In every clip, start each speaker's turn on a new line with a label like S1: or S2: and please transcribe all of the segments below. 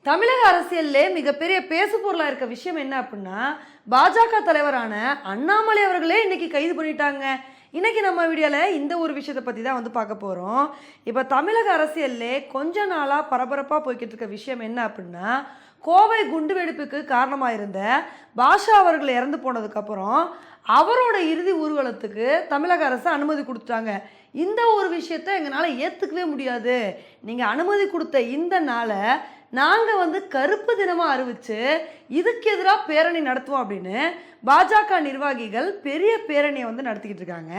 S1: தமிழக அரசியல்லே மிகப்பெரிய பேசு பொருளா இருக்க விஷயம் என்ன அப்படின்னா, பாஜக தலைவரான அண்ணாமலை அவர்களே இன்னைக்கு கைது பண்ணிட்டாங்க. இன்னைக்கு நம்ம வீடியோல இந்த ஒரு விஷயத்தை பத்தி தான் வந்து பார்க்க போறோம். இப்ப தமிழக அரசியல்லே கொஞ்ச நாளா பரபரப்பா போய்க்கிட்டு இருக்க விஷயம் என்ன அப்படின்னா, கோவை குண்டுவெடிப்புக்கு காரணமா இருந்த பாஷா அவர்கள் இறந்து போனதுக்கு அப்புறம் அவரோட இறுதி ஊர்வலத்துக்கு தமிழக அரசு அனுமதி கொடுத்துட்டாங்க. இந்த ஒரு விஷயத்தை எங்களால ஏத்துக்கவே முடியாது. நீங்க அனுமதி கொடுத்த இந்த நாளை நாங்க வந்து கருப்பு தினமா அறிவிச்சு இதுக்கு எதிராக பேரணி நடத்துவோம் அப்படின்னு பாஜக நிர்வாகிகள் பெரிய பேரணியை வந்து நடத்திக்கிட்டு இருக்காங்க.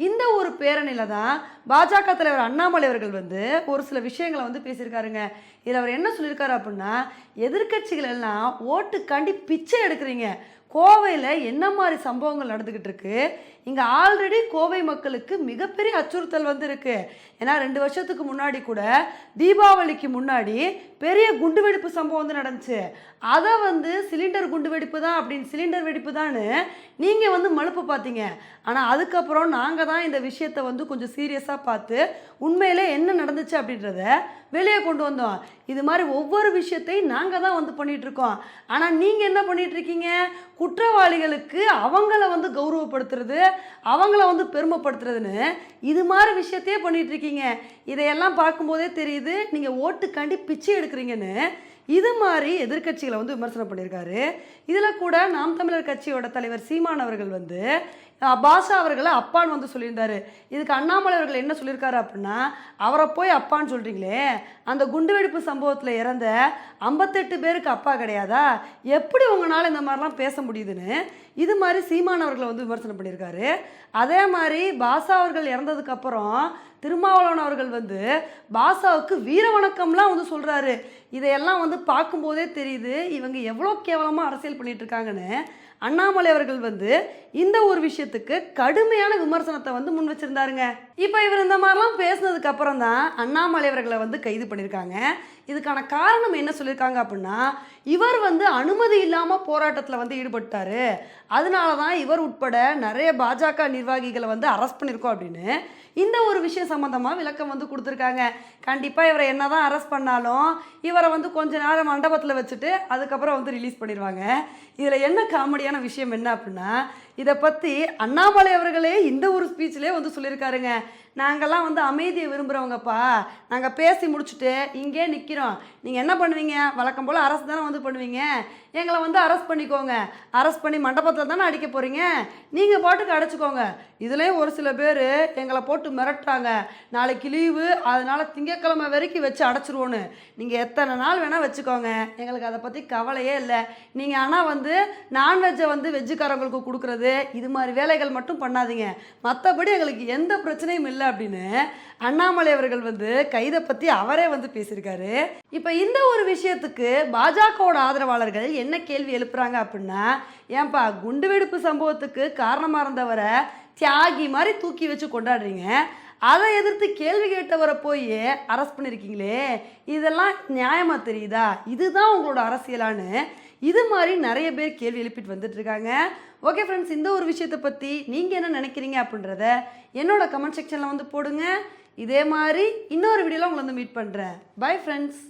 S1: இந்த ஒரு பேரணியில தான் பாஜக தலைவர் அண்ணாமலை அவர்கள் வந்து ஒரு சில விஷயங்களை வந்து பேசியிருக்காருங்க. இதில் அவர் என்ன சொல்லியிருக்காரு அப்படின்னா, எதிர்க்கட்சிகள் எல்லாம் ஓட்டுக்காண்டி பிச்சை எடுக்கிறீங்க. கோவையில் என்ன மாதிரி சம்பவங்கள் நடந்துக்கிட்டு இருக்கு, இங்கே ஆல்ரெடி கோவை மக்களுக்கு மிகப்பெரிய அச்சுறுத்தல் வந்து இருக்கு. ஏன்னா 2 வருஷத்துக்கு முன்னாடி கூட தீபாவளிக்கு முன்னாடி பெரிய குண்டுவெடிப்பு சம்பவம் வந்து நடந்துச்சு. அதை வந்து சிலிண்டர் குண்டுவெடிப்பு தான் அப்படின்னு சிலிண்டர் வெடிப்பு தான் நீங்கள் வந்து மழுப்பு பார்த்தீங்க. ஆனால் அதுக்கப்புறம் நாங்கள் தான் இந்த விஷயத்தை வந்து கொஞ்சம் சீரியஸாக பார்த்து உண்மையிலே என்ன நடந்துச்சு அப்படின்றத வெளியே கொண்டு வந்தோம். இது மாதிரி ஒவ்வொரு விஷயத்தையும் நாங்கள் தான் வந்து பண்ணிகிட்டு இருக்கோம். ஆனால் நீங்கள் என்ன பண்ணிகிட்டு இருக்கீங்க, குற்றவாளிகளுக்கு அவங்கள வந்து கௌரவப்படுத்துறது, அவங்கள வந்து பெருமைப்படுத்துறதுன்னு இது மாதிரி விஷயத்தையே பண்ணிகிட்டு இருக்கீங்க. இதையெல்லாம் பார்க்கும்போதே தெரியுது நீங்கள் ஓட்டுக்காண்டி பிச்சை எடுக்கிறீங்கன்னு. இது மாதிரி எதிர்க்கட்சிகளை வந்து விமர்சனம் பண்ணியிருக்காரு. இதில் கூட நாம் தமிழர் கட்சியோட தலைவர் சீமான் அவர்கள் வந்து பாஷா அவர்களை அப்பான்னு வந்து சொல்லியிருந்தாரு. இதுக்கு அண்ணாமலை அவர்கள் என்ன சொல்லியிருக்காரு அப்படின்னா, அவரை போய் அப்பான்னு சொல்கிறீங்களே, அந்த குண்டுவெடிப்பு சம்பவத்தில் இறந்த 58 பேருக்கு அப்பா கிடையாதா, எப்படி உங்களால் இந்த மாதிரிலாம் பேச முடியுதுன்னு இது மாதிரி சீமான் அவர்களை வந்து விமர்சனம் பண்ணியிருக்காரு. அதே மாதிரி பாஷா அவர்கள் இறந்ததுக்கப்புறம் திருமாவளவன் அவர்கள் வந்து பாஷாவுக்கு வீர வணக்கம்லாம் வந்து சொல்கிறாரு. இதையெல்லாம் வந்து பார்க்கும்போதே தெரியுது இவங்க எவ்வளோ கேவலமாக அரசியல் பண்ணிட்டு இருக்காங்கன்னு. அண்ணாமலை அவர்கள் வந்து இந்த ஒரு விஷயத்துக்கு கடுமையான விமர்சனத்தை வந்து முன் வச்சிருந்தாருங்க. இப்போ இவர் இந்த மாதிரிலாம் பேசினதுக்கு அப்புறம் தான் அண்ணாமலை அவர்களை வந்து கைது பண்ணியிருக்காங்க. இதுக்கான காரணம் என்ன சொல்லியிருக்காங்க அப்படின்னா, இவர் வந்து அனுமதி இல்லாமல் போராட்டத்தில் வந்து ஈடுபட்டார், அதனால தான் இவர் உட்பட நிறைய பாஜக நிர்வாகிகளை வந்து அரெஸ்ட் பண்ணியிருக்கோம் அப்படின்னு இந்த ஒரு விஷயம் சம்மந்தமாக விளக்கம் வந்து கொடுத்துருக்காங்க. கண்டிப்பாக இவரை என்ன தான் அரெஸ்ட் பண்ணாலும் இவரை வந்து கொஞ்ச நேரம் மண்டபத்தில் வச்சுட்டு அதுக்கப்புறம் வந்து ரிலீஸ் பண்ணிடுவாங்க. இதில் என்ன காமெடியான விஷயம் என்ன அப்படின்னா, இதை பற்றி அண்ணாமலை அவர்களே இந்த ஒரு ஸ்பீச்லேயே வந்து சொல்லியிருக்காருங்க. நாங்கள்லாம் வந்து அமைதியை விரும்புகிறவங்கப்பா, நாங்கள் பேசி முடிச்சுட்டு இங்கே நிற்கிறோம், நீங்கள் என்ன பண்ணுவீங்க, வழக்கம் போல் அரசு தானே வந்து பண்ணுவீங்க, எங்களை வந்து அரெஸ்ட் பண்ணிக்கோங்க, அரெஸ்ட் பண்ணி மண்டபத்தில் தானே அடிக்க போகிறீங்க, நீங்கள் பாட்டுக்கு அடைச்சிக்கோங்க. இதுலேயும் ஒரு சில பேர் எங்களை போட்டு மிரட்டுறாங்க, நாளைக்கு லீவு அதனால் திங்கக்கிழமை வரைக்கும் வச்சு அடைச்சிருவோன்னு, நீங்கள் எத்தனை நாள் வேணால் வச்சுக்கோங்க, எங்களுக்கு அதை பற்றி கவலையே இல்லை, நீங்கள் ஆனால் வந்து நான்வெஜ்ஜை வந்து வெஜ்ஜுக்காரங்களுக்கு கொடுக்குறது இது மாதிரி வேலைகள் மட்டும் பண்ணாதீங்க, மற்றபடி எங்களுக்கு எந்த பிரச்சனையும் இல்லை அப்படின்னு அண்ணாமலை அவர்கள் வந்து கைதை பற்றி அவரே வந்து பேசியிருக்காரு. இப்போ இந்த ஒரு விஷயத்துக்கு பாஜகவோட ஆதரவாளர்கள் என்ன கேள்வி எழுப்புறாங்க அப்படின்னா, ஏன்பா குண்டுவெடிப்பு சம்பவத்துக்கு காரணமாக இருந்தவரை தியாகி மாதிரி தூக்கி வச்சு கொண்டாடுறீங்க, அதை எதிர்த்து கேள்வி கேட்டவரை போய் அரெஸ்ட் பண்ணியிருக்கீங்களே, இதெல்லாம் நியாயமாக தெரியுதா, இதுதான் உங்களோட அரசியலான்னு இது மாதிரி நிறைய பேர் கேள்வி எழுப்பிட்டு வந்துட்டு இருக்காங்க. ஓகே ஃப்ரெண்ட்ஸ், இந்த ஒரு விஷயத்தை பற்றி நீங்கள் என்ன நினைக்கிறீங்க அப்படின்றத என்னோட கமெண்ட் செக்ஷனில் வந்து போடுங்க. இதே மாதிரி இன்னொரு வீடியோவில் உங்களை வந்து மீட் பண்ணுறேன். Bye friends.